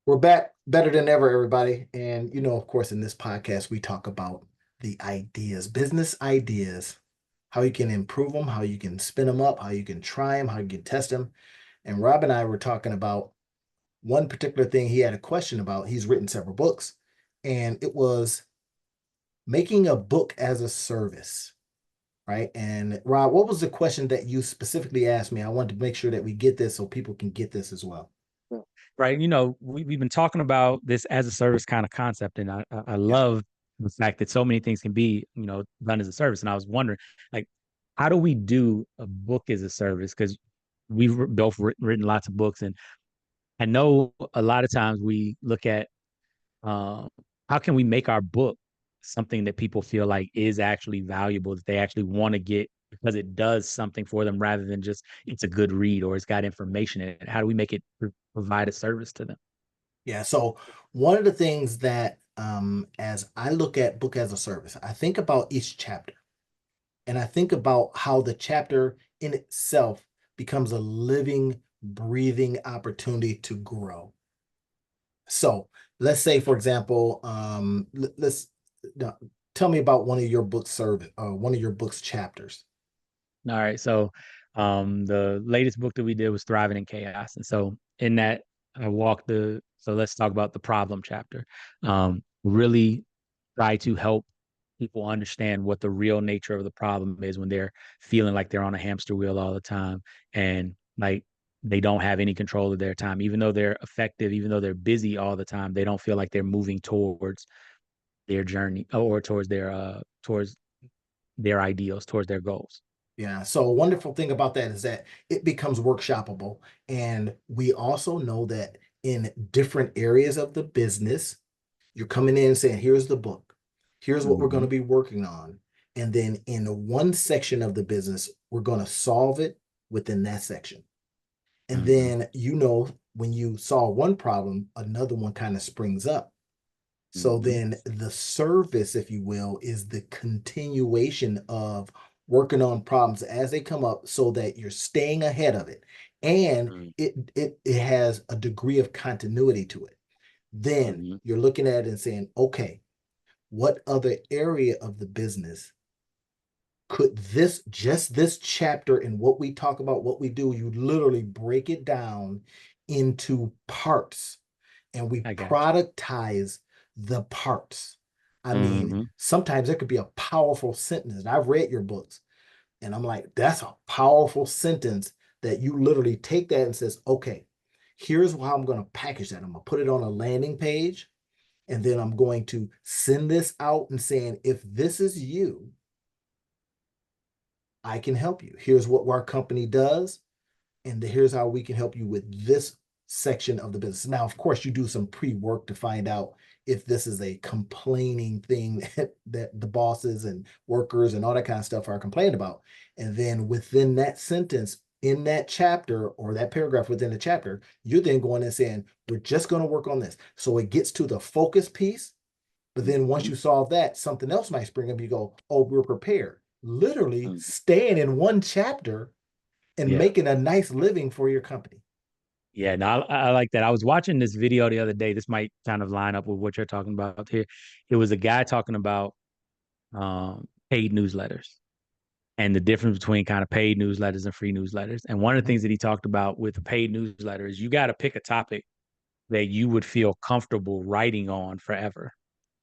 We're back better than ever, everybody. And, of course, in this podcast, we talk about the ideas, business ideas, how you can improve them, how you can spin them up, how you can try them, how you can test them. And Rob and I were talking about one particular thing he had a question about. He's written several books, and it was making a book as a service, right? And Rob, what was the question that you specifically asked me? I wanted to make sure that we get this so people can get this as well. Yeah. Right. We've been talking about this as a service kind of concept, and I Yeah. love the fact that so many things can be, done as a service. And I was wondering, like, how do we do a book as a service? Because both written lots of books, and I know a lot of times we look at um, how can we make our book something that people feel like is actually valuable, that they actually want to get because it does something for them rather than just it's a good read or it's got information in it. How do we make it provide a service to them? Yeah. So one of the things that as I look at book as a service, I think about each chapter and I think about how the chapter in itself becomes a living, breathing opportunity to grow. So let's say, for example, let's uh, tell me about one of your book service, one of your book's chapters. All right. So the latest book that we did was Thriving in Chaos. And so in that I walked the so let's talk about the problem chapter. Really try to help people understand what the real nature of the problem is when they're feeling like they're on a hamster wheel all the time and like they don't have any control of their time. Even though they're effective, even though they're busy all the time, they don't feel like they're moving towards their journey or towards their ideals, towards their goals. Yeah. So a wonderful thing about that is that it becomes workshoppable. And we also know that in different areas of the business, you're coming in and saying, here's the book, here's what we're going to Mhm. be working on. And then in one section of the business, we're going to solve it within that section. And Mhm. then, when you solve one problem, another one kind of springs up. So Mhm. then the service, if you will, is the continuation of working on problems as they come up so that you're staying ahead of it. And Mhm. it has a degree of continuity to it. Then Mhm. you're looking at it and saying, okay, what other area of the business could this chapter and what we talk about, what we do, you literally break it down into parts and we I got productize the parts. I you. mean, Mhm. sometimes there could be a powerful sentence. And I've read your books and I'm like, that's a powerful sentence that you literally take that and says, okay, here's how I'm going to package that. I'm going to put it on a landing page and then I'm going to send this out and saying, if this is you, I can help you. Here's what our company does, and here's how we can help you with this section of the business. Now, of course, you do some pre-work to find out if this is a complaining thing that the bosses and workers and all that kind of stuff are complaining about. And then within that sentence, in that chapter or that paragraph within the chapter, you're then going and saying, we're just going to work on this. So it gets to the focus piece, but then once Mhm. you solve that, something else might spring up. You go, oh, we're prepared. Literally Mhm. staying in one chapter and Yeah. making a nice living for your company. Yeah, no, I like that. I was watching this video the other day. This might kind of line up with what you're talking about here. It was a guy talking about paid newsletters and the difference between kind of paid newsletters and free newsletters. And one of the Mhm. things that he talked about with a paid newsletter is you got to pick a topic that you would feel comfortable writing on forever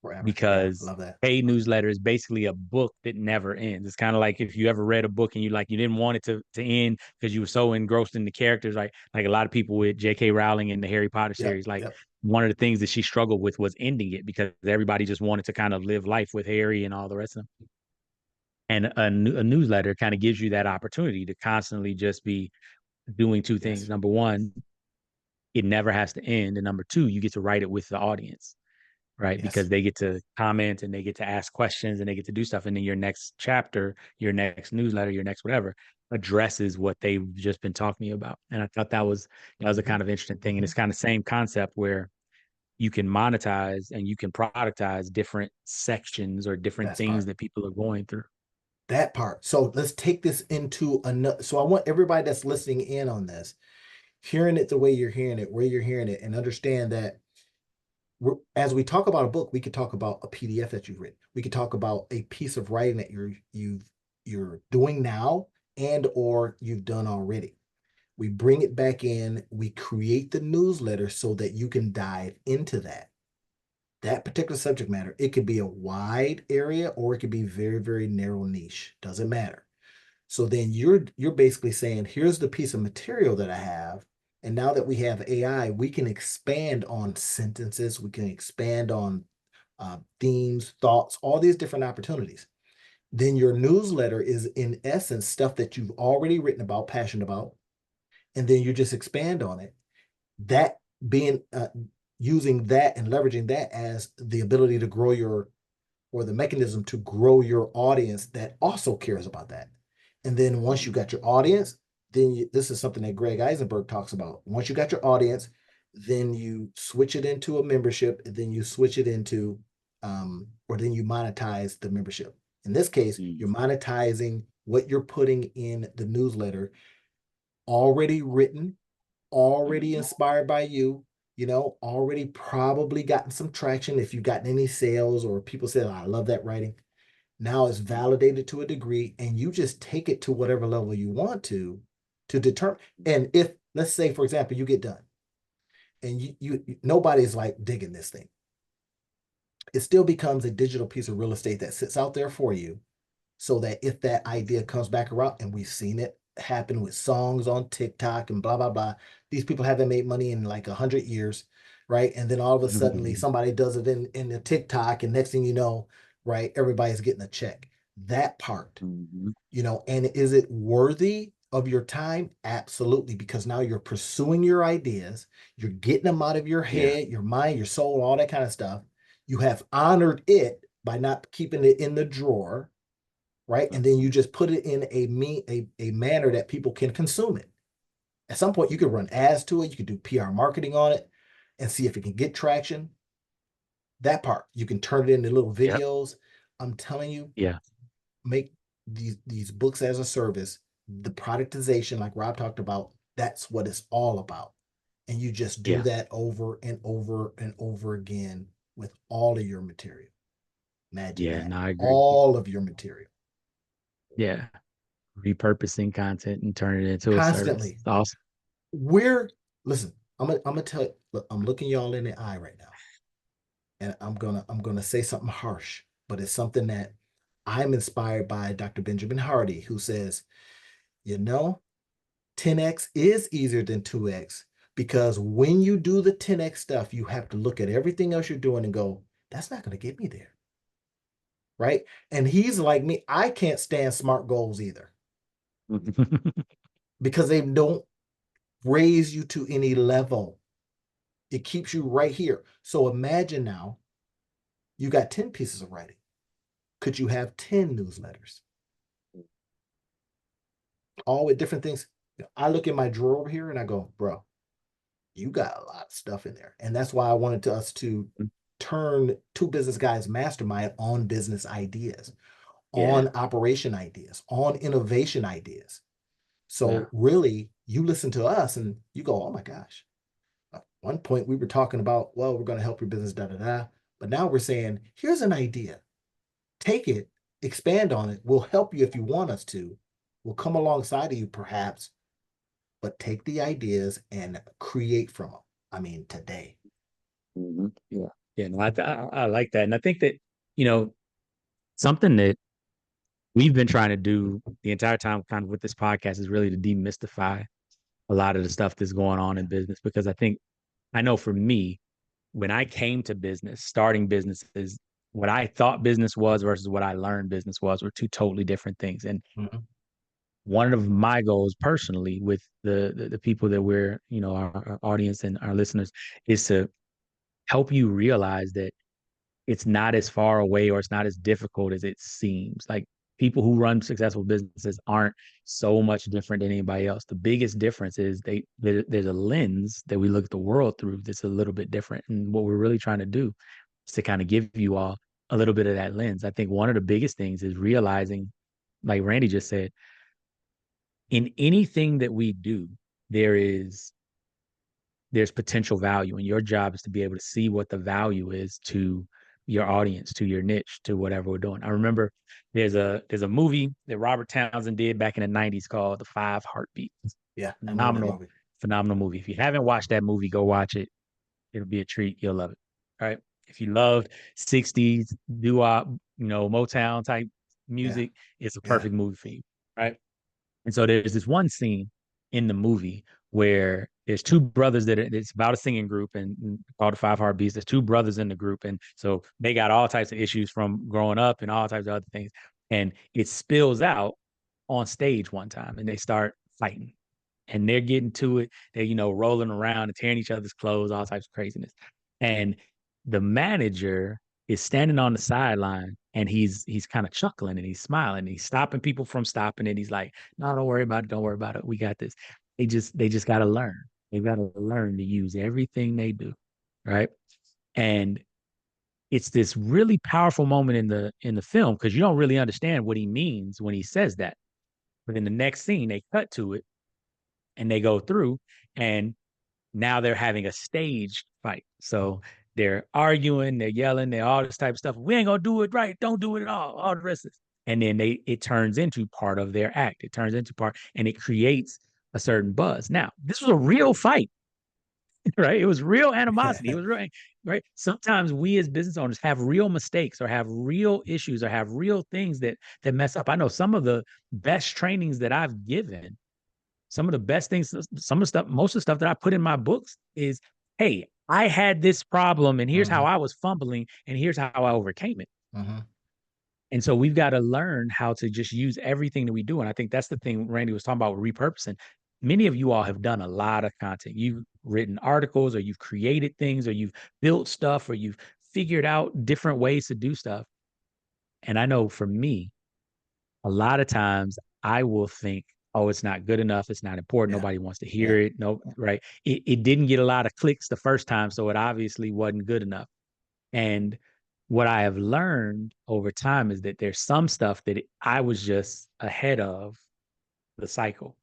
Forever. Yeah, because love that. paid newsletter is basically a book that never ends. It's kind of like if you ever read a book and you didn't want it to end because you were so engrossed in the characters, like a lot of people with J.K. Rowling and the Harry Potter Yep, series, like yep. one of the things that she struggled with was ending it because everybody just wanted to kind of live life with Harry and all the rest of them. And a newsletter kind of gives you that opportunity to constantly just be doing two things. Yes, Number one, it never has to end. And number two, you get to write it with the audience, right? Because yes. they get to comment and they get to ask questions and they get to do stuff. And then your next chapter, your next newsletter, your next whatever addresses what they've just been talking about. And I thought that was a Mhm, kind of interesting thing. And mhm. it's kind of same concept where you can monetize and you can productize different sections or different That's things part. that people are going through. That part. So let's take this into another. So I want everybody that's listening in on this, hearing it the way you're hearing it, where you're hearing it, and understand that. as we talk about a book, we could talk about a PDF that you've written. We could talk about a piece of writing that you're doing now and or you've done already. We bring it back in, we create the newsletter so that you can dive into that particular subject matter. It could be a wide area or it could be very, very narrow niche. Doesn't matter. So then you're basically saying, here's the piece of material that I have. And now that we have AI, we can expand on sentences, we can expand on themes, thoughts, all these different opportunities. Then your newsletter is in essence stuff that you've already written about, passionate about, and then you just expand on it. That being using that and leveraging that as the ability to grow your or the mechanism to grow your audience that also cares about that. And then once you got your audience, then this is something that Greg Eisenberg talks about. Once you got your audience, then you switch it into a membership, and then you switch it into, or then you monetize the membership. In this case, you're monetizing what you're putting in the newsletter, already written, already inspired by you, already probably gotten some traction. If you've gotten any sales or people said, I love that writing. Now it's validated to a degree, and you just take it to whatever level you want to determine. And if, let's say, for example, you get done and you nobody's like digging this thing, it still becomes a digital piece of real estate that sits out there for you, so that if that idea comes back around, and we've seen it happen with songs on TikTok and blah blah blah. These people haven't made money in like 100 years, right? And then all of a sudden somebody does it in the TikTok, and next thing you know, right, everybody's getting a check. That part, and is it worthy of your time? Absolutely, because now you're pursuing your ideas, you're getting them out of your head, your mind, your soul, all that kind of stuff. You have honored it by not keeping it in the drawer, right? And then you just put it in a manner that people can consume it. At some point, you could run ads to it, you could do PR marketing on it and see if it can get traction. That part, you can turn it into little videos. I'm telling you, make these books as a service, the productization, like Rob talked about, that's what it's all about. And you just do that over and over and over again with all of your material. Imagine that. No, I agree. All of your material. Yeah. Repurposing content and turning it into a service. Constantly. Awesome. Listen, I'm gonna tell you, look, I'm looking y'all in the eye right now. And I'm gonna say something harsh, but it's something that I'm inspired by Dr. Benjamin Hardy, who says, 10x is easier than 2x, because when you do the 10x stuff, you have to look at everything else you're doing and go, that's not going to get me there. Right. And he's like me. I can't stand SMART goals either, because they don't raise you to any level. It keeps you right here. So imagine now you got 10 pieces of writing. Could you have 10 newsletters? All with different things. I look at my drawer over here and I go, bro, you got a lot of stuff in there. And that's why I wanted us to turn Two Business Guys Mastermind on business ideas, on operation ideas, on innovation ideas. So really, you listen to us and you go, oh my gosh. At one point we were talking about, well, we're going to help your business, da da da. But now we're saying, here's an idea. Take it, expand on it. We'll help you if you want us to. We'll come alongside of you perhaps, but take the ideas and create from them. I mean, today. Yeah, no, I like that. And I think that, something that we've been trying to do the entire time kind of with this podcast is really to demystify a lot of the stuff that's going on in business. Because I know for me, when I came to business, starting businesses, what I thought business was versus what I learned business was were two totally different things. And one of my goals personally with the people that we're, our audience and our listeners, is to help you realize that it's not as far away or it's not as difficult as it seems. Like, people who run successful businesses aren't so much different than anybody else. The biggest difference is there's a lens that we look at the world through that's a little bit different. And what we're really trying to do is to kind of give you all a little bit of that lens. I think one of the biggest things is realizing, like Randy just said, in anything that we do, there is there's potential value, and your job is to be able to see what the value is to your audience, to your niche, to whatever we're doing. I remember there's a movie that Robert Townsend did back in the 90s called The Five Heartbeats. Yeah, I remember that Phenomenal, movie. phenomenal movie. If you haven't watched that movie, go watch it. It'll be a treat. You'll love it. All right. If you love 60s doo-wop, Motown type Yeah, music, it's a yeah, perfect movie for you. Right. And so there's this one scene in the movie where there's two brothers it's about a singing group and called the Five Heartbeats. There's two brothers in the group. And so they got all types of issues from growing up and all types of other things. And it spills out on stage one time and they start fighting and they're getting to it. They're, rolling around and tearing each other's clothes, all types of craziness. And the manager is standing on the sideline and he's kind of chuckling and he's smiling. He's stopping people from stopping it. He's like, no, don't worry about it. Don't worry about it. We got this. They just got to learn. They've got to learn to use everything they do. Right. And it's this really powerful moment in the film because you don't really understand what he means when he says that. But in the next scene, they cut to it and they go through and now they're having a stage fight. So they're arguing, they're yelling, they're all this type of stuff. We ain't gonna do it right. Don't do it at all the rest of this. And then it turns into part of their act. It turns into part and it creates a certain buzz. Now, this was a real fight, right? It was real animosity. It was real, right? Sometimes we as business owners have real mistakes or have real issues or have real things that mess up. I know some of the best trainings that I've given, some of the best things, some of the stuff, most of the stuff that I put in my books is, hey, I had this problem and here's how hmm I was fumbling and here's how I overcame it. hmm And so we've got to learn how to just use everything that we do. And I think that's the thing Randy was talking about with repurposing. Many of you all have done a lot of content. You've written articles or you've created things or you've built stuff or you've figured out different ways to do stuff. And I know for me, a lot of times I will think, oh, it's not good enough. It's not important. yeah, Nobody wants to yeah, hear it. No, right. It didn't get a lot of clicks the first time. So it obviously wasn't good enough. And what I have learned over time is that there's some stuff that I was just ahead of the cycle.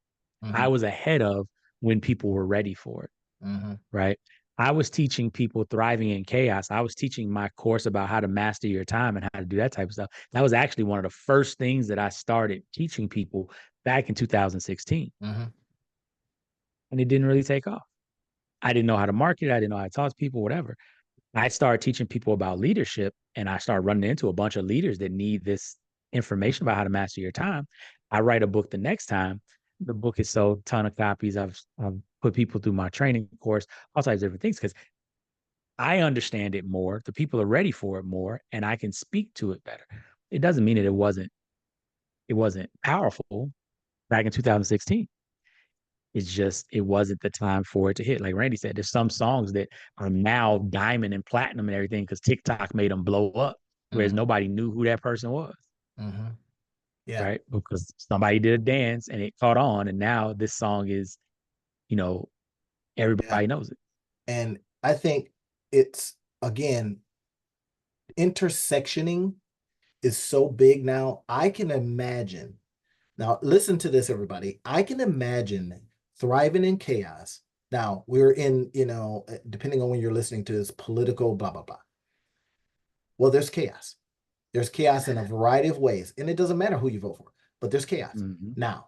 I hmm was ahead of when people were ready for it, hmm right? I was teaching people thriving in chaos. I was teaching my course about how to master your time and how to do that type of stuff. That was actually one of the first things that I started teaching people back in 2016. hmm And it didn't really take off. I didn't know how to market it. I didn't know how to talk to people, whatever. I started teaching people about leadership and I started running into a bunch of leaders that need this information about how to master your time. I write a book the next time. The book has sold a ton of copies. I've put people through my training course, all types of different things because I understand it more. The people are ready for it more, and I can speak to it better. It doesn't mean that it wasn't powerful back in 2016. It's just it wasn't the time for it to hit. Like Randy said, there's some songs that are now diamond and platinum and everything because TikTok made them blow up, whereas hmm nobody knew who that person was, hmm yeah, right? Because somebody did a dance and it caught on, and now this song is, you know, yeah. everybody knows it. And I think it's again intersectioning is so big now. I can imagine. Now, listen to this, everybody. I can imagine thriving in chaos. Now, we're in, depending on when you're listening to this, political, blah, blah, blah. Well, there's chaos. There's chaos in a variety of ways, and it doesn't matter who you vote for, but there's chaos. Mm-hmm. Now,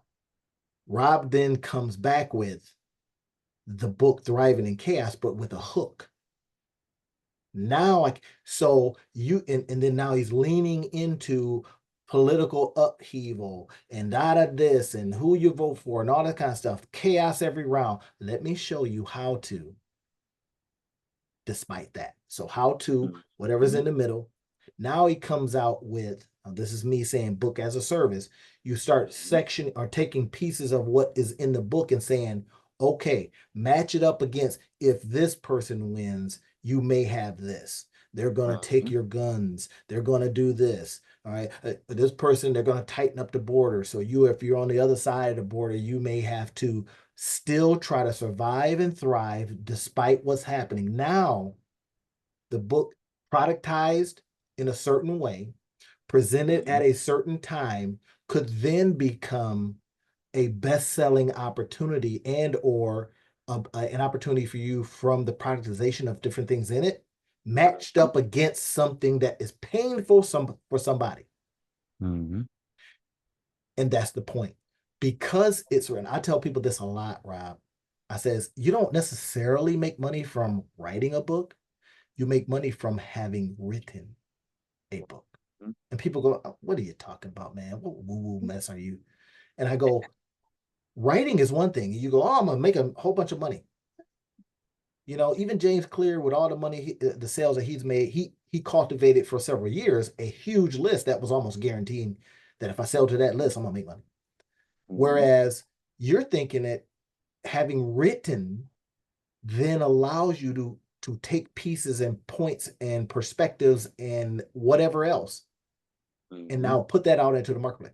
Rob then comes back with the book Thriving in Chaos, but with a hook. Now, like, so and then now he's leaning into political upheaval and this and who you vote for and all that kind of stuff. Chaos every round. Let me show you how to, despite that. So, how to, whatever's in the middle. Now he comes out with this is me saying book as a service. You start section or taking pieces of what is in the book and saying, okay, match it up against if this person wins, you may have this. They're going to take Mm-hmm. your guns. They're going to do this. All right. This person, they're going to tighten up the border. So if you're on the other side of the border, you may have to still try to survive and thrive despite what's happening. Now, the book productized in a certain way, presented Mm-hmm. at a certain time, could then become a best-selling opportunity and or an opportunity for you from the productization of different things in it, matched up against something that is painful for somebody. Mm-hmm. And that's the point. Because it's written, I tell people this a lot, Rob. I says, you don't necessarily make money from writing a book. You make money from having written a book. And people go, "Oh, what are you talking about, man? What woo-woo mess are you?" And I go, writing is one thing. You go, oh, I'm gonna make a whole bunch of money. You know, even James Clear, with all the money, the sales that he's made, he cultivated for several years a huge list that was almost guaranteeing that if I sell to that list, I'm gonna make money. Whereas you're thinking that having written then allows you to take pieces and points and perspectives and whatever else, and now put that out into the marketplace.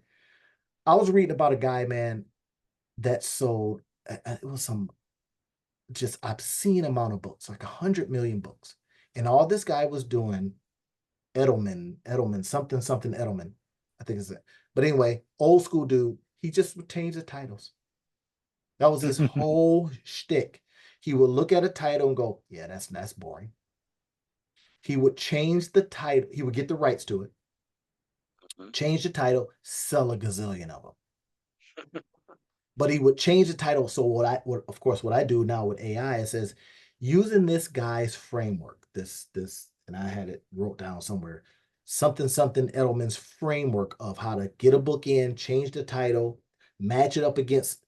I was reading about a guy, man, that sold it was some just obscene amount of books, like 100 million books. And all this guy was doing, Edelman, something, something Edelman, I think it's it. But anyway, old school dude, he just would change the titles. That was his whole shtick. He would look at a title and go, yeah, that's boring. He would change the title, he would get the rights to it, change the title, sell a gazillion of them. But he would change the title. So of course, what I do now with AI, it says, using this guy's framework, and I had it wrote down somewhere, something, something Edelman's framework of how to get a book in, change the title, match it up against,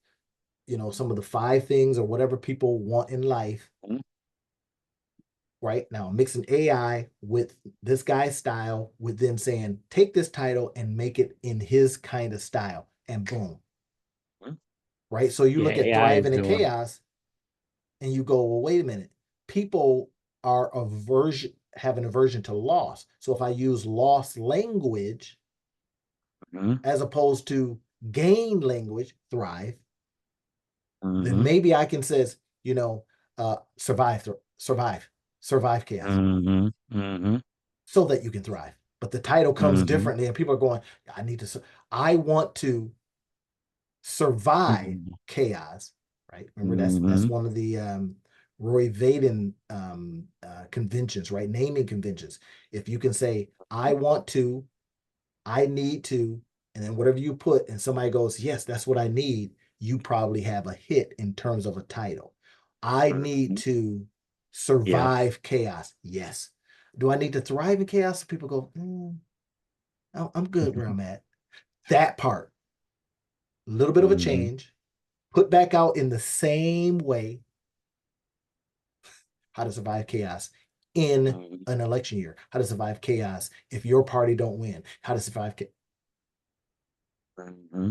some of the 5 things or whatever people want in life. Right now, mixing AI with this guy's style, with them saying, take this title and make it in his kind of style, and boom. Right. So you Yeah, look at AI is Thriving in doing. Chaos and you go, well, wait a minute. People have an aversion to loss. So if I use loss language as opposed to gain language, Thrive, then maybe I can says, survive, survive chaos, so that you can thrive. But the title comes differently, and people are going, I want to survive chaos, right? Remember, that's one of the Roy Vaden conventions, right? Naming conventions. If you can say, I want to, I need to, and then whatever you put, and somebody goes, yes, that's what I need, you probably have a hit in terms of a title. I need to Yeah. survive chaos. Yes. Do I need to thrive in chaos? People go, I'm good where I'm at. That part, a little bit of a change, put back out in the same way, how to survive chaos in an election year, how to survive chaos if your party don't win, how to survive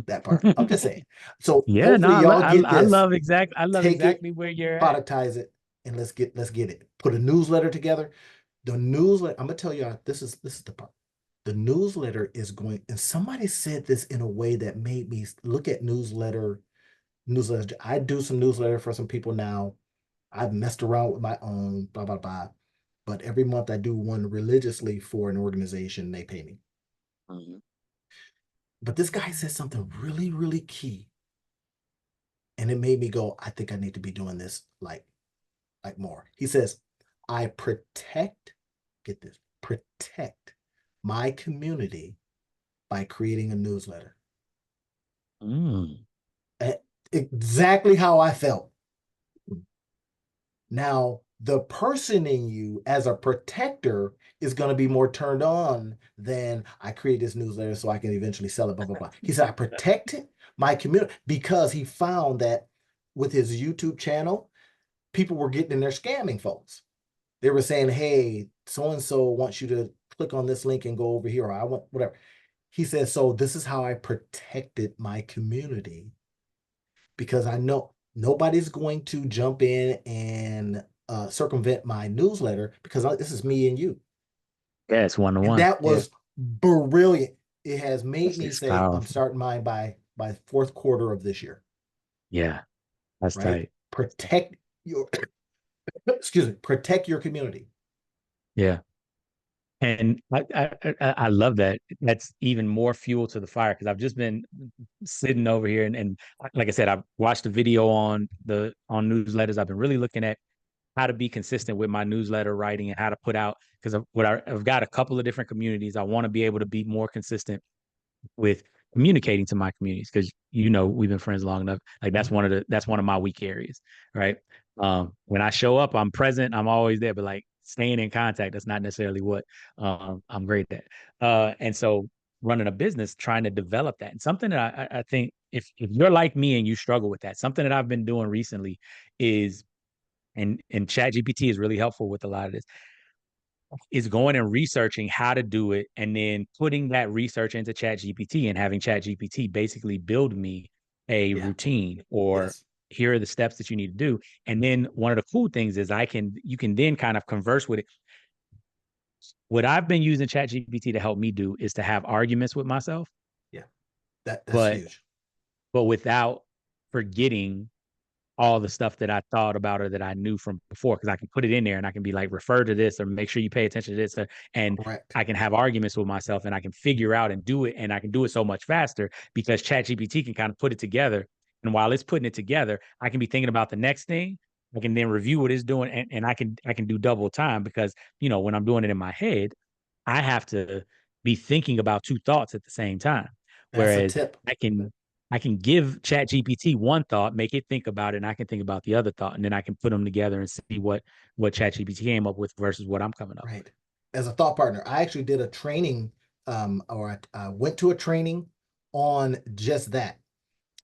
that part. I'm just saying. So Yeah, no, hopefully y'all get this, I love take it, exactly where you're at. productize it, and let's get it. Put a newsletter together. The newsletter, I'm gonna tell you, this is the part. The newsletter is going, and somebody said this in a way that made me look at newsletters. I do some newsletter for some people now. I've messed around with my own, blah, blah, blah. But every month I do one religiously for an organization. They pay me. But this guy said something really, really key. And it made me go, I think I need to be doing this like more. He says, I get this, protect my community by creating a newsletter. Exactly how I felt. Now, the person in you as a protector is going to be more turned on than, I create this newsletter so I can eventually sell it, blah, blah, blah. He said, I protect my community, because he found that with his YouTube channel, people were getting in there scamming folks. They were saying, hey, so-and-so wants you to click on this link and go over here, or I want whatever. He says, so this is how I protected my community, because I know nobody's going to jump in and circumvent my newsletter, because this is me and you. Yeah, it's one to And one. that Yeah, was brilliant. It has made me it's say, I'm powerful. starting mine by fourth quarter of this year, Yeah, that's right? tight. Protect your, excuse me, protect your community. Yeah. And I love that. That's even more fuel to the fire because I've just been sitting over here and like I said, I've watched the video on newsletters. I've been really looking at how to be consistent with my newsletter writing and how to put out because I've got a couple of different communities. I want to be able to be more consistent with communicating to my communities because we've been friends long enough. Like Mhm. that's one of my weak areas, right? When I show up, I'm present, I'm always there, but like staying in contact, that's not necessarily what I'm great at. And so running a business, trying to develop that, and something that I think if you're like me and you struggle with that, something that I've been doing recently is and Chat GPT is really helpful with a lot of this is going and researching how to do it and then putting that research into Chat GPT and having Chat GPT basically build me a Yeah. routine or Yes. here are the steps that you need to do. And then one of the cool things is you can then kind of converse with it. What I've been using Chat GPT to help me do is to have arguments with myself, Yeah. That's but huge. without forgetting all the stuff that I thought about or that I knew from before because I can put it in there and I can be like, refer to this or make sure you pay attention to this. And Correct. I can have arguments with myself and I can figure out and do it. And I can do it so much faster because ChatGPT can kind of put it together. And while it's putting it together, I can be thinking about the next thing. I can then review what it's doing and I can do double time because, when I'm doing it in my head, I have to be thinking about two thoughts at the same time. That's a Whereas tip. I can I can give Chat GPT one thought, make it think about it, and I can think about the other thought, and then I can put them together and see what Chat GPT came up with versus what I'm coming up with. Right. As a thought partner, I actually did a training, or I went to a training on just that.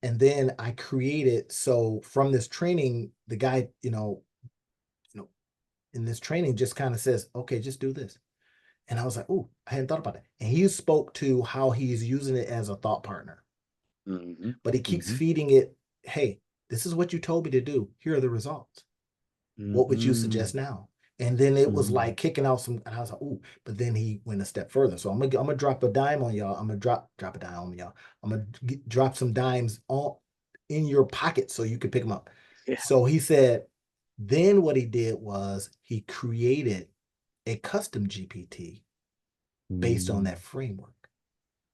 And then I created, so from this training, the guy, in this training just kind of says, okay, just do this. And I was like, oh, I hadn't thought about it. And he spoke to how he's using it as a thought partner, Mm-hmm. but he keeps Mm-hmm. feeding it, hey, this is what you told me to do. Here are the results. What would you Mm-hmm. suggest now? And then it was Mm-hmm. like kicking out some, and I was like, oh, but then he went a step further. So I'm gonna drop a dime on y'all. I'm gonna drop a dime on y'all. I'm gonna drop some dimes on in your pocket so you can pick them up. Yeah. So he said, then what he did was he created a custom GPT based on Mm-hmm. that framework.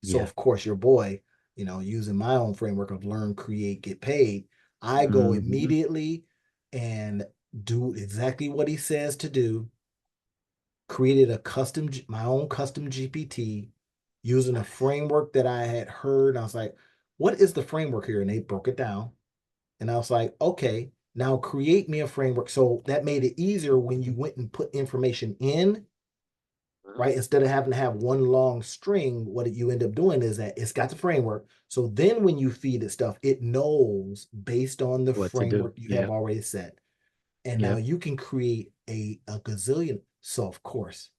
So Yeah. of course, your boy, using my own framework of learn, create, get paid, I go Mm-hmm. immediately and do exactly what he says to do. Created my own custom GPT using a Nice. framework that I had heard. I was like, what is the framework here? And they broke it down. And I was like, okay, now create me a framework. So that made it easier when you went and put information in, right? Instead of having to have one long string, what you end up doing is that it's got the framework. So then when you feed it stuff, it knows based on the What to do? framework you have Yep. already set. And now Yep. you can create a gazillion. So of course,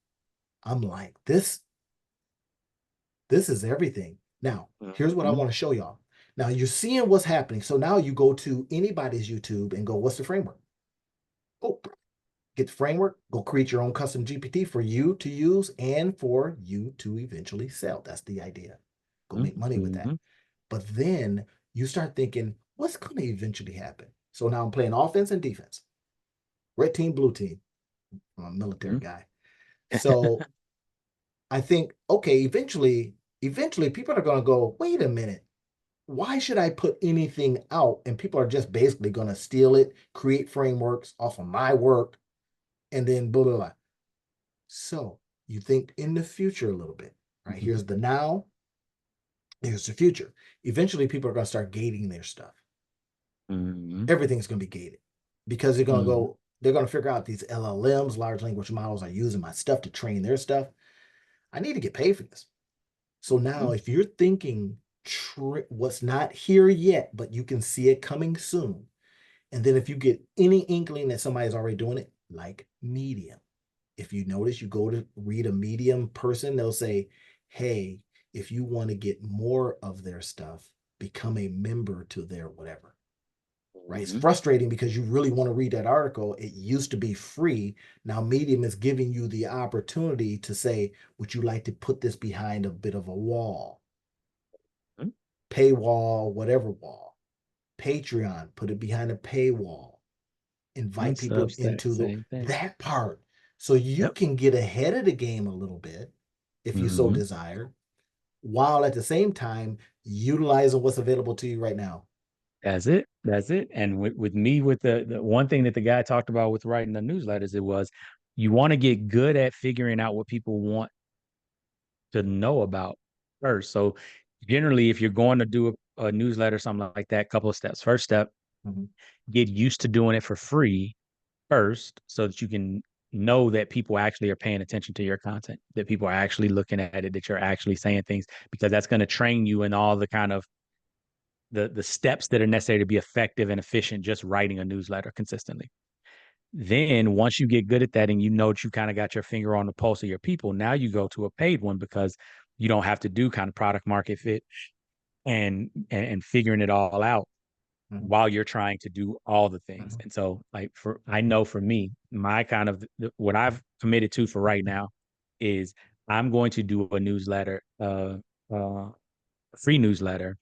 I'm like, this is everything. Now, here's what I Mm-hmm. want to show y'all. Now you're seeing what's happening. So now you go to anybody's YouTube and go, what's the framework? Oh, get the framework, go create your own custom GPT for you to use and for you to eventually sell. That's the idea. Go make money with that. Mm-hmm. But then you start thinking, what's going to eventually happen? So now I'm playing offense and defense. Red team, blue team. I'm a military guy. So I think, okay, eventually people are going to go, wait a minute. Why should I put anything out? And people are just basically going to steal it, create frameworks off of my work, and then blah, blah, blah. So you think in the future a little bit, right? Here's the now, here's the future. Eventually, people are going to start gating their stuff. Mm-hmm. Everything's going to be gated because Mm-hmm. they're going to figure out these LLMs, large language models, are using my stuff to train their stuff. I need to get paid for this. So now, if you're thinking what's not here yet, but you can see it coming soon, and then if you get any inkling that somebody's already doing it, like Medium, if you notice, you go to read a Medium person, they'll say, hey, if you want to get more of their stuff, become a member to their whatever. Right? It's Mm-hmm. frustrating because you really want to read that article. It used to be free. Now Medium is giving you the opportunity to say, would you like to put this behind a bit of a wall? Paywall, whatever wall. Patreon, put it behind a paywall. Invite And people Substack, into same thing. that part. So you Yep. can get ahead of the game a little bit if you so Hmm. desire, while at the same time utilizing what's available to you right now. That's it. That's it. And with me, with the one thing that the guy talked about with writing the newsletters, it was you want to get good at figuring out what people want to know about first. So generally, if you're going to do a newsletter, something like that, couple of steps. First step, Mhm. get used to doing it for free first so that you can know that people actually are paying attention to your content, that people are actually looking at it, that you're actually saying things, because that's going to train you in all the kind of the steps that are necessary to be effective and efficient just writing a newsletter consistently. Then once you get good at that and you know that you kind of got your finger on the pulse of your people, now you go to a paid one because you don't have to do kind of product market fit and figuring it all out Mhm. while you're trying to do all the things. Mhm. And so like for I know for me, my kind of what I've committed to for right now is I'm going to do a newsletter, a free newsletter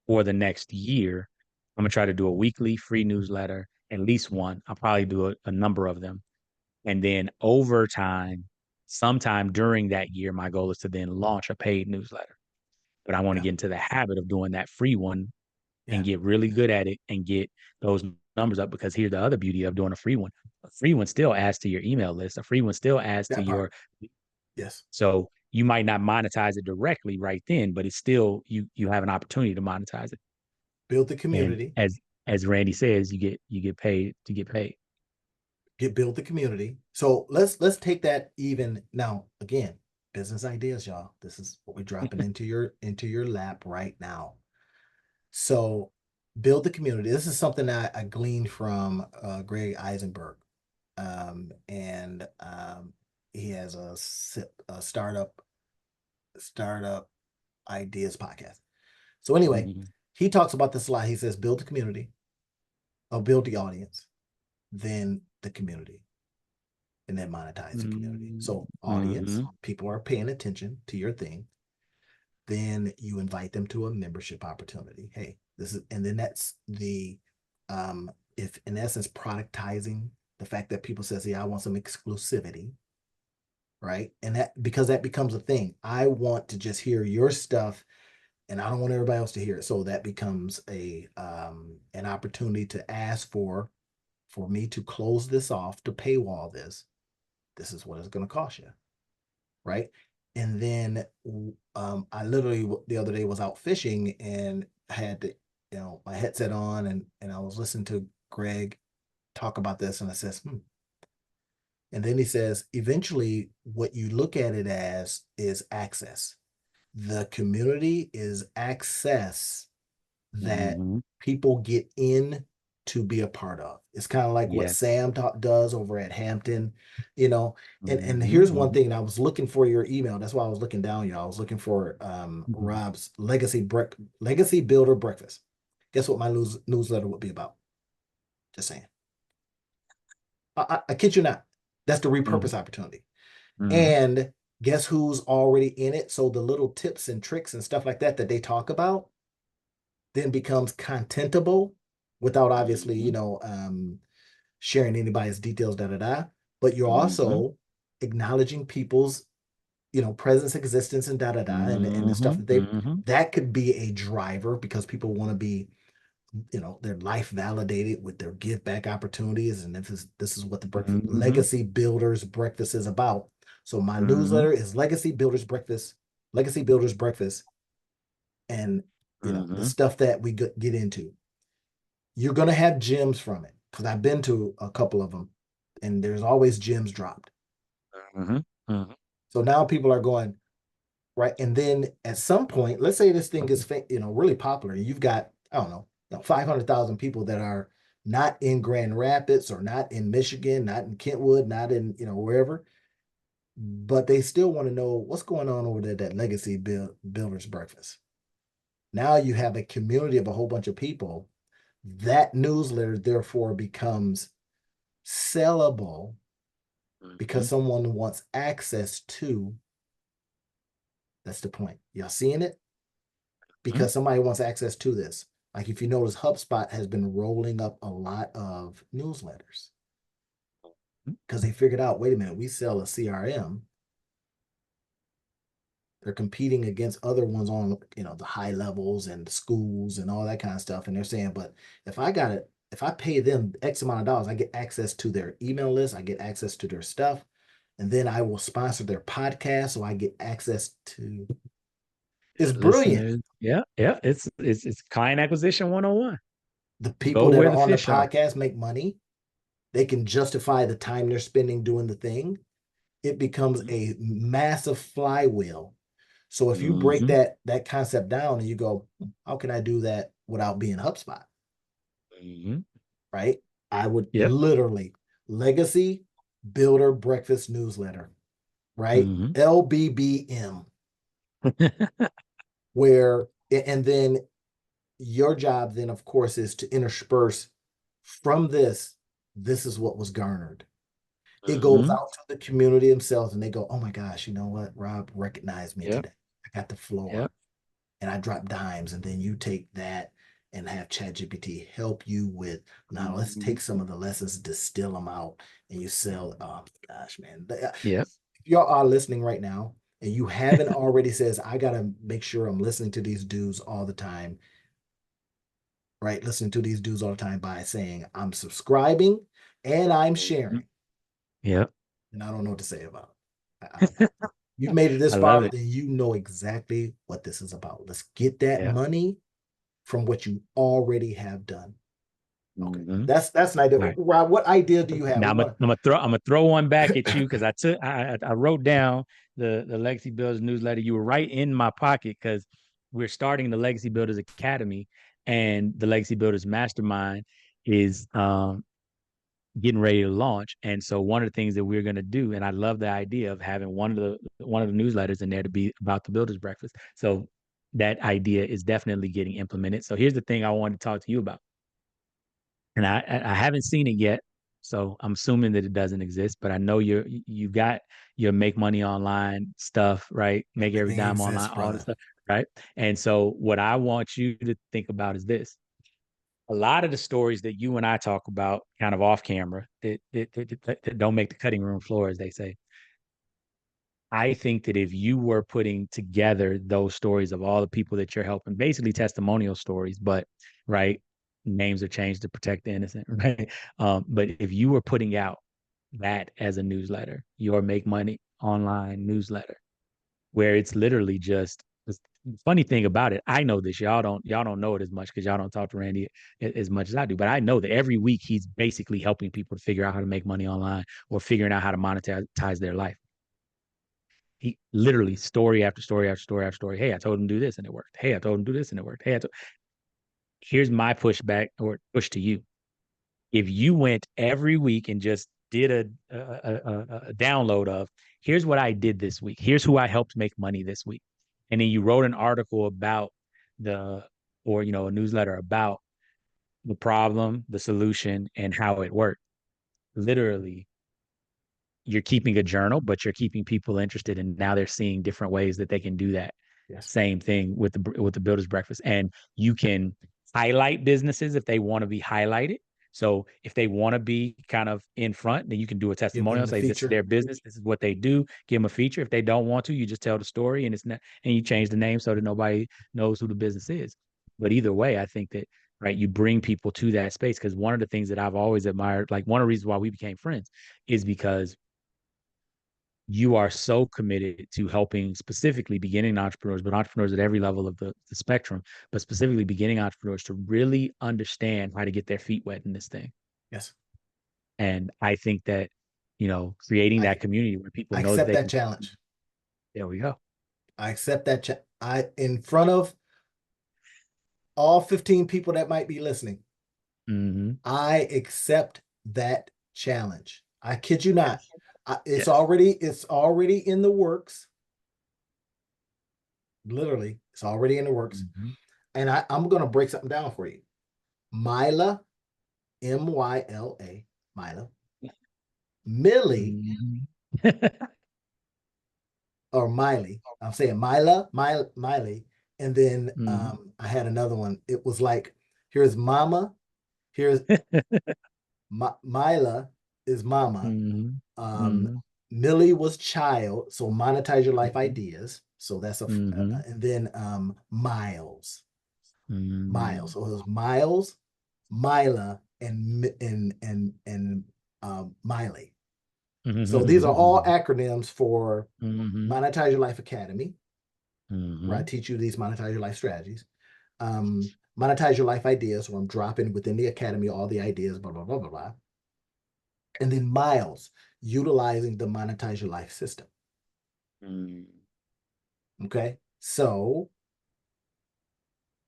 for the next year. I'm gonna try to do a weekly free newsletter, at least one. I'll probably do a number of them. And then over time, sometime during that year, my goal is to then launch a paid newsletter. But I want to Yeah. get into the habit of doing that free one and Yeah. get really good at it and get those numbers up, because here's the other beauty of doing a free one. A free one still adds to your email list. A free one still adds to That part. your, Yes. so you might not monetize it directly right then, but it's still you have an opportunity to monetize it. Build the And community. as Randy says, you get paid to get paid. Build the community. So let's take that even now again. Business ideas, y'all. This is what we're dropping into your lap right now. So build the community. This is something that I gleaned from Greg Eisenberg. And he has a startup ideas podcast. So anyway, Mhm. he talks about this a lot. He says build the community, or build the audience, then the community, and then monetize the community. So audience, Mhm. people are paying attention to your thing. Then you invite them to a membership opportunity. Hey, this is, and then that's the, if in essence productizing the fact that people says, yeah, I want some exclusivity, right? And that, because that becomes a thing. I want to just hear your stuff and I don't want everybody else to hear it. So that becomes a an opportunity to ask for me to close this off, to paywall this. This is what it's going to cost you, right? And then I literally the other day was out fishing and had the, my headset on and I was listening to Greg talk about this and I says, And then he says, eventually, what you look at it as is access. The community is access that Mhm. people get in to be a part of. It's kind of like what Yes. Sam does over at Hampton, you know. And Mhm. here's one thing, and I was looking for your email. That's why I was looking down, y'all. I was looking for Mhm. Rob's Legacy Builder Breakfast. Guess what my newsletter would be about? Just saying. I kid you not. That's the repurpose Mhm. opportunity. Mhm. And guess who's already in it? So the little tips and tricks and stuff like that that they talk about then becomes contentable without obviously, Mhm. sharing anybody's details, da da da. But you're Mhm. also acknowledging people's, presence, existence, and da da da, and the stuff Mhm. that they Mhm. that could be a driver because people want to be, their life validated with their give back opportunities. And this is what the Mhm. Legacy Builders Breakfast is about. So my Mhm. newsletter is Legacy Builders Breakfast, and the Mhm. stuff that we get into. You're gonna have gems from it because I've been to a couple of them, and there's always gems dropped. Mhm. Mhm. So now people are going right, and then at some point, let's say this thing is really popular. You've got, I don't know, 500,000 people that are not in Grand Rapids or not in Michigan, not in Kentwood, not in wherever, but they still want to know what's going on over there. That Legacy Builders Breakfast. Now you have a community of a whole bunch of people. That newsletter therefore becomes sellable because Mhm. someone wants access to. That's the point. Y'all seeing it? Mhm. Because somebody wants access to this. Like if you notice, HubSpot has been rolling up a lot of newsletters. because they figured out, wait a minute, we sell a CRM. They're competing against other ones on, the high levels and the schools and all that kind of stuff. And they're saying, but if I pay them X amount of dollars, I get access to their email list, I get access to their stuff, and then I will sponsor their podcast, so I get access to. It's brilliant. Listeners. Yeah, yeah. It's client acquisition 101. The people Go that where are the on the fish are. podcast make money. They can justify the time they're spending doing the thing. It becomes a massive flywheel. So if you break Mm-hmm. that concept down and you go, how can I do that without being HubSpot? Mm-hmm. Right? I would Yep. literally legacy builder breakfast newsletter, right? Mm-hmm. LBBM, where, and then your job then, of course, is to intersperse from this is what was garnered. It goes Mm-hmm. out to the community themselves and they go, oh my gosh, you know what? Rob recognized me Yep. today. I got the floor Yep. and I drop dimes. And then you take that and have ChatGPT help you with, now let's take some of the lessons, distill them out, and you sell. Oh gosh, man. Yep. If y'all are listening right now and you haven't already says, I got to make sure I'm listening to these dudes all the time, right? Listening to these dudes all the time by saying, I'm subscribing and I'm Mhm. sharing. Yep. And I don't know what to say about it. You've made it this I love far, it. then you know exactly what this is about. Let's get that Yeah. money from what you already have done. Okay. Mm-hmm. That's an idea. All right. Rob, what idea do you have? Now We want I'm gonna throw one back at you because I wrote down the Legacy Builders newsletter. You were right in my pocket because we're starting the Legacy Builders Academy, and the Legacy Builders Mastermind is getting ready to launch. And so one of the things that we're going to do, and I love the idea of having one of the newsletters in there to be about the Builders Breakfast. So that idea is definitely getting implemented. So here's the thing I wanted to talk to you about, and I haven't seen it yet. So I'm assuming that it doesn't exist, but I know you got your make money online stuff, right? Make every everything dime exists, online, all this brother. stuff, right? And so what I want you to think about is this: a lot of the stories that you and I talk about kind of off camera that don't make the cutting room floor, as they say. I think that if you were putting together those stories of all the people that you're helping, basically testimonial stories, but right, names are changed to protect the innocent, right? But if you were putting out that as a newsletter, your make money online newsletter, where it's literally just the funny thing about it, I know this, y'all don't know it as much because y'all don't talk to Randy as much as I do, but I know that every week he's basically helping people to figure out how to make money online or figuring out how to monetize their life. He literally story after story after story after story. Hey, I told him to do this and it worked. Hey, I told him to do this and it worked. Here's my pushback or push to you. If you went every week and just did a download of, here's what I did this week, here's who I helped make money this week, and then you wrote an article about the, or a newsletter about the problem, the solution, and how it worked. Literally, you're keeping a journal, but you're keeping people interested, and now they're seeing different ways that they can do that. Yes. Same thing with the Builders Breakfast, and you can highlight businesses if they want to be highlighted. So if they want to be kind of in front, then you can do a Give them testimonial. the Say this is feature. their business, this is what they do. Give them a feature. If they don't want to, you just tell the story, and it's not, and you change the name so that nobody knows who the business is. But either way, I think that right, you bring people to that space because one of the things that I've always admired, like one of the reasons why we became friends, is because you are so committed to helping specifically beginning entrepreneurs, but entrepreneurs at every level of the spectrum, but specifically beginning entrepreneurs to really understand how to get their feet wet in this thing. Yes. And I think that, creating I that community where people I know that accept they that can, challenge. there we go. I accept that. I in front of all 15 people that might be listening. Mm-hmm. I accept that challenge. I kid you not. Yes. Yes. It's already in the works. Literally, it's already in the works. Mm-hmm. And I'm gonna break something down for you. Myla, Myla, Myla, Millie Mm-hmm. or Miley. I'm saying Myla, Miley, and then Mm-hmm. I had another one. It was like here's Mama, here's Myla is mama. Mm-hmm. Um, Mm-hmm. Millie was child. So monetize your life Mm-hmm. ideas. So that's Mm-hmm. and then Miles. Mm-hmm. Miles. So it was Miles, Mila, and Miley. So these are all Mm-hmm. acronyms for Mm-hmm. Monetize Your Life Academy, where I Mm-hmm. teach you these monetize your life strategies. Monetize your life ideas, where I'm dropping within the academy all the ideas, blah, blah, blah, blah, blah. And then Miles, utilizing the monetize your life system. Okay. So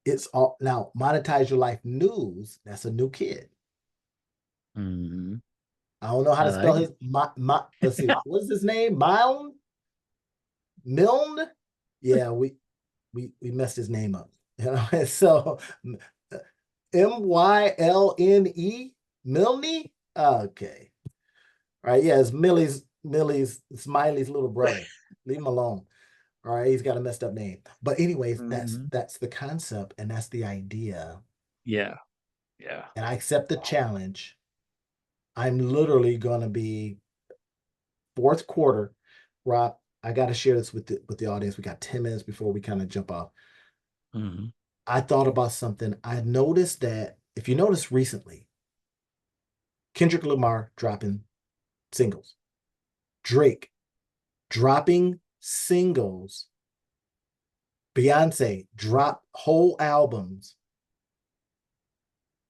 it's all now monetize your life news. That's a new kid. Mm-hmm. I don't know how I to spell like his let's see, what's his name? Milne? Yeah, we messed his name up. You know, so Mylne Milne. Okay, all right. Yeah, it's Millie's Smiley's little brother. Leave him alone. All right, he's got a messed up name. But anyways, Mm-hmm. that's the concept and that's the idea. Yeah. Yeah. And I accept the challenge. I'm literally gonna be fourth quarter. Rob, I got to share this with the audience. We got 10 minutes before we kind of jump off. Mm-hmm. I thought about something. I noticed that if you notice recently, Kendrick Lamar dropping singles, Drake dropping singles, Beyonce drop whole albums.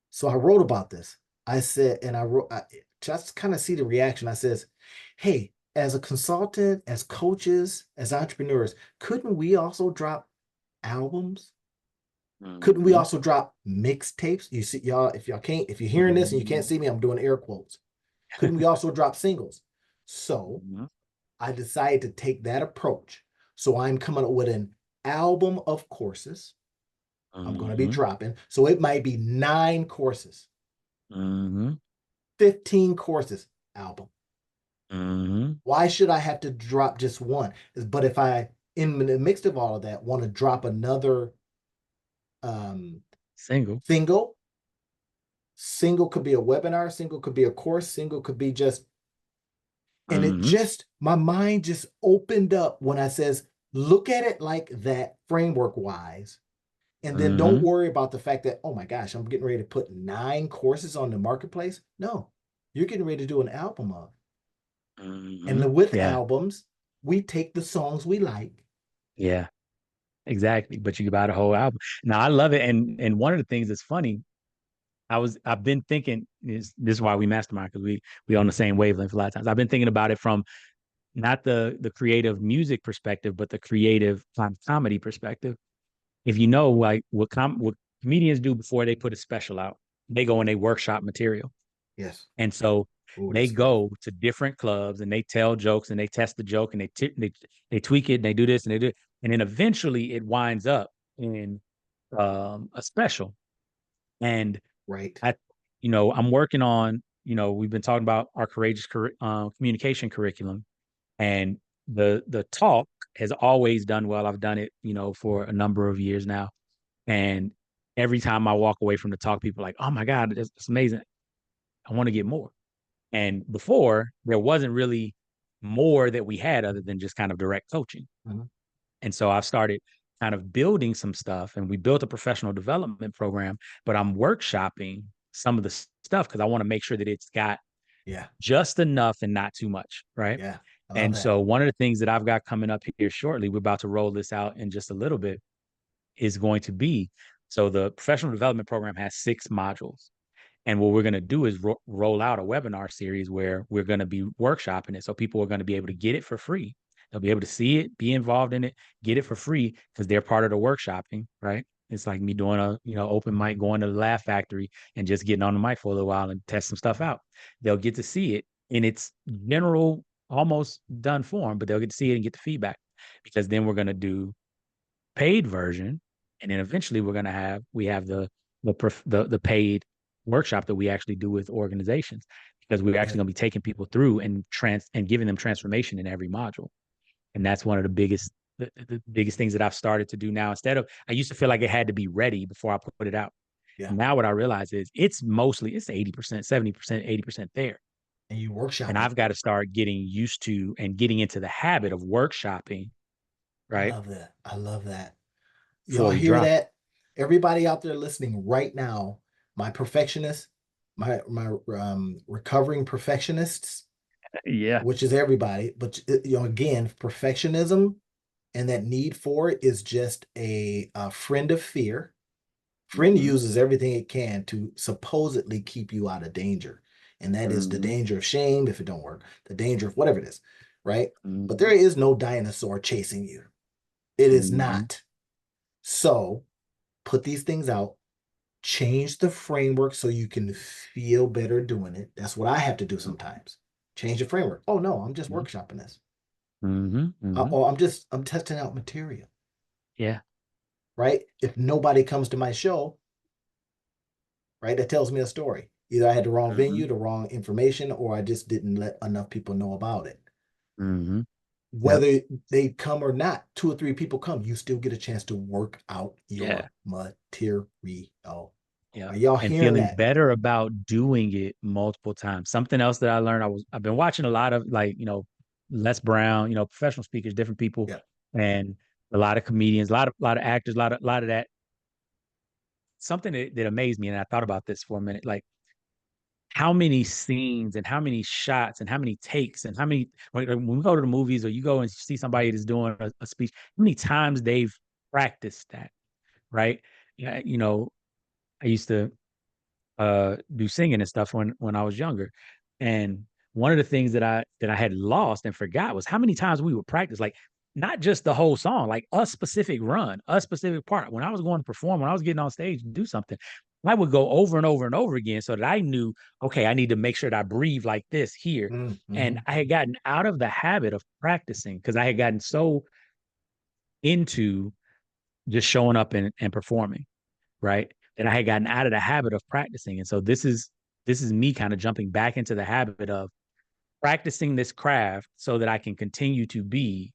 So I wrote about this. I said, and I wrote, just kind of see the reaction. I says, hey, as a consultant, as coaches, as entrepreneurs, couldn't we also drop albums? Couldn't we Mm-hmm. also drop mixtapes? You see, y'all, if you're hearing this and you can't Mm-hmm. see me, I'm doing air quotes. Couldn't we also drop singles? So Mm-hmm. I decided to take that approach. So I'm coming up with an album of courses I'm going to be Mm-hmm. dropping. So it might be 9 courses, Mm-hmm. 15 courses album. Mm-hmm. Why should I have to drop just one? But if I, in the mix of all of that, want to drop another um, Single. single, single could be a webinar, single could be a course, single could be just, and it Mm-hmm. just, my mind just opened up when I says, look at it like that framework wise. And then don't Mm-hmm. worry about the fact that, oh my gosh, I'm getting ready to put 9 courses on the marketplace. No, you're getting ready to do an album of. Mm-hmm. And with Yeah. albums, we take the songs we like. Yeah. Exactly. But you buy the whole album. Now I love it. And one of the things that's funny, I've been thinking this is why we mastermind because we on the same wavelength a lot of times. I've been thinking about it from not the creative music perspective, but the creative comedy perspective. If you know like what comedians do before they put a special out, they go and they workshop material. Yes. And so Oh, they that's good. go to different clubs and they tell jokes and they test the joke and they tweak it and they do this and they do it. And then eventually it winds up in a special. And Right. I, I'm working on, we've been talking about our courageous communication curriculum, and the talk has always done well. I've done it, for a number of years now, and every time I walk away from the talk, people are like, "Oh my God, it's amazing! I want to get more." And before there wasn't really more that we had other than just kind of direct coaching. Mhm. And so I've started kind of building some stuff and we built a professional development program, but I'm workshopping some of the stuff because I want to make sure that it's got Yeah. just enough and not too much. Right. Yeah. I love And that. so one of the things that I've got coming up here shortly, we're about to roll this out in just a little bit, is going to be so the professional development program has 6 modules. And what we're going to do is roll out a webinar series where we're going to be workshopping it. So people are going to be able to get it for free. They'll be able to see it, be involved in it, get it for free because they're part of the workshopping, right? It's like me doing a, open mic, going to the Laugh Factory and just getting on the mic for a little while and test some stuff out. They'll get to see it in its general, almost done form, but they'll get to see it and get the feedback because then we're going to do paid version, and then eventually we have the paid workshop that we actually do with organizations because we're actually And going to be taking people through and giving them transformation in every module, and that's one of the biggest things that I've started to do now. Instead of I used to feel like it had to be ready before I put it out. yeah. Now what I realize is it's 80%, 70%, 80% there. And you And workshop it. I've got to start getting used to and getting into the habit of workshopping, I right? love that. I love that. Y'all Before we hear drop it. that? Everybody out there listening right now, my perfectionists, my recovering perfectionists, Yeah. which is everybody, but again, perfectionism and that need for it is just a friend of fear. Friend Mm-hmm. uses everything it can to supposedly keep you out of danger. And that is the Mm-hmm. danger of shame if it don't work, the danger of whatever it is, right? But Mm-hmm. there is no dinosaur chasing you. It is Mm-hmm. not. So put these things out, change the framework so you can feel better doing it. That's what I have to do sometimes. Change the framework. Oh no, I'm just workshopping this. Mm-hmm. Mm-hmm. Or I'm testing out material, Yeah. right? If nobody comes to my show, right, that tells me a story. Either I had the wrong Mm-hmm. venue, the wrong information, or I just didn't let enough people know about it. Mm-hmm. Yep. Whether they come or not, two or three people come, you still get a chance to work out Yeah. your material. Yeah. Are y'all And hearing feeling that? better about doing it multiple times. Something else that I learned, I've been watching a lot of, like, Les Brown, professional speakers, different people, Yeah. and a lot of comedians, a lot of actors, a lot of that. Something that amazed me, and I thought about this for a minute, like how many scenes and how many shots and how many takes and how many, when we go to the movies or you go and see somebody that's doing a speech, how many times they've practiced that, right? Yeah, I used to do singing and stuff when I was younger. And one of the things that I had lost and forgot was how many times we would practice, like not just the whole song, like a specific run, a specific part. When I was going to perform, when I was getting on stage to do something, I would go over and over and over again so that I knew, okay, I need to make sure that I breathe like this here. And Mm-hmm. I had gotten out of the habit of practicing because I had gotten so into just showing up and performing, right? That I had gotten out of the habit of practicing. And so this is me kind of jumping back into the habit of practicing this craft so that I can continue to be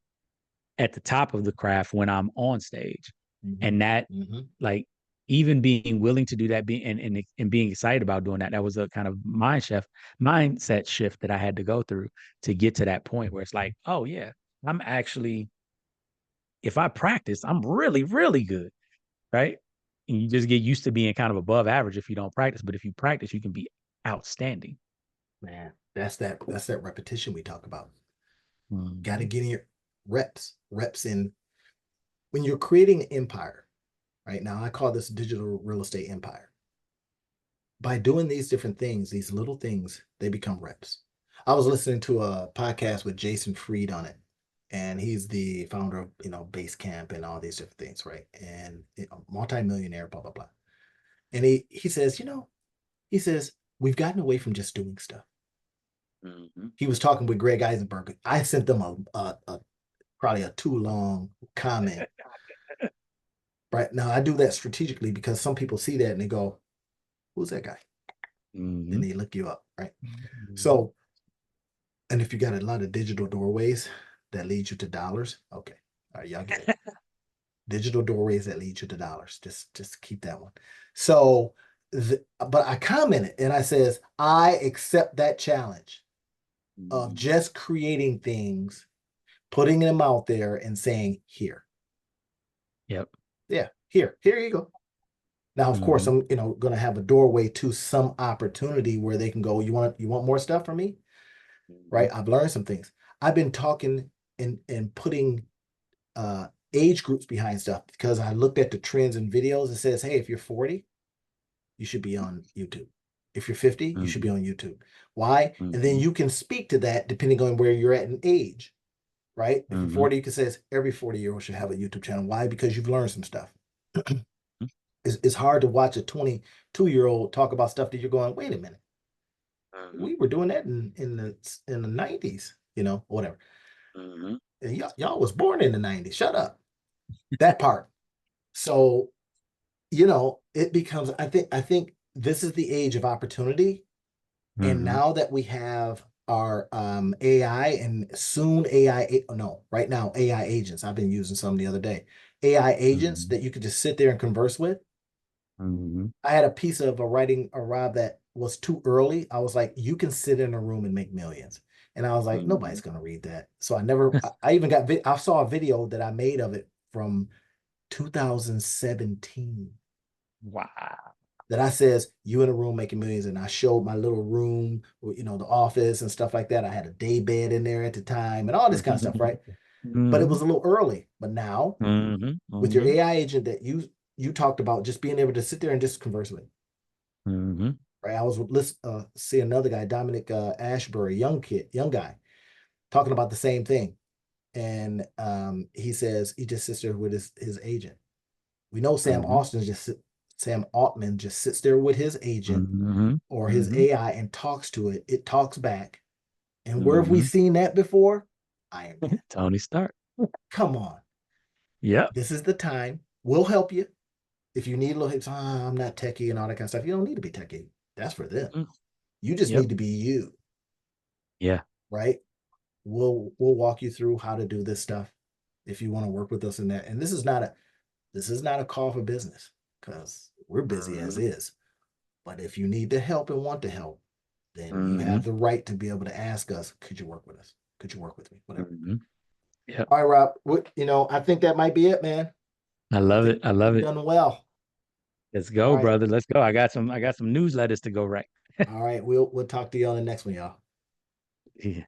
at the top of the craft when I'm on stage. Mm-hmm. And that, Mm-hmm. like, even being willing to do that, being and being excited about doing that, that was a kind of mindset shift that I had to go through to get to that point where it's like, oh yeah, I'm actually, if I practice, I'm really, really good, right? And you just get used to being kind of above average if you don't practice. But if you practice, you can be outstanding. Man, that's that repetition we talk about. Got to Mhm. get in your reps in when you're creating an empire. Right now, I call this digital real estate empire. By doing these different things, these little things, they become reps. I was listening to a podcast with Jason Fried on it, and he's the founder of Basecamp and all these different things, right? And multimillionaire, blah blah blah. And he says, he says we've gotten away from just doing stuff. Mhm. He was talking with Greg Eisenberg. I sent them a probably a too long comment. Right now, I do that strategically because some people see that and they go, "Who's that guy?" And Mhm. they look you up, right? Mhm. So, and if you got a lot of digital doorways that lead you to dollars, okay, all right, y'all get it. Digital doorways that lead you to dollars. Just keep that one. So, but I commented and I says I accept that challenge of Mhm. just creating things, putting them out there, and saying here, Yep. yeah, here you go. Now, of course, Mhm. I'm going to have a doorway to some opportunity where they can go. You want more stuff from me, right? Mhm. I've learned some things. I've been talking and putting age groups behind stuff because I looked at the trends and videos. It says, hey, if you're 40, you should be on YouTube. If you're 50, you should be Mhm. on YouTube. Why? And then Mhm. you can speak to that depending on where you're at in age, right? If you're Mhm. 40, you can say every 40-year-old should have a YouTube channel. Why? Because you've learned some stuff. It's hard to watch a 22-year-old talk about stuff that you're going, wait a minute, Mhm. we were doing that in the 90s, whatever. Mhm. And y'all was born in the 90s. Shut up. That part. So, it becomes, I think this is the age of opportunity. And Mhm. now that we have our AI and soon AI, no, right now, AI agents, I've been using some the other day, AI agents Mhm. that you could just sit there and converse with. Mhm. I had a piece of a writing arrive that was too early. I was like, you can sit in a room and make millions. And I was like, Mhm. nobody's gonna read that. So I even got I saw a video that I made of it from 2017 Wow. that I says you in a room making millions, and I showed my little room, the office and stuff like that. I had a day bed in there at the time and all this kind of stuff, right? But it Mhm. was a little early. But now Mhm. with your Mhm. AI agent that you talked about, just being able to sit there and just converse with, Mhm. right? I was see another guy, Dominic Ashbury, young guy, talking about the same thing, and he says he just sits there with his agent. We know Mhm. Sam Altman just sits there with his agent Mhm. or his Mhm. AI and talks to it. It talks back. And where have we Mhm. seen that before? Iron Man. Tony Stark. Come on. Yep. This is the time. We'll help you. If you need a little help, I'm not techie and all that kind of stuff. You don't need to be techie. That's for them. Mm. You just Yep. need to be you, Yeah. right? We'll walk you through how to do this stuff if you want to work with us in that. And this is not a call for business because we're busy as Mhm. is. But if you need the help and want to help, then you have Mhm. the right to be able to ask us, could you work with us? Could you work with me? Whatever. Mhm. Yep. All right, Rob. I think that might be it, man. I I love think it. I love you've it. done well. Let's All go, right. brother. Let's go. I got some newsletters to go write. All right. We'll talk to you on the next one, y'all. Yeah.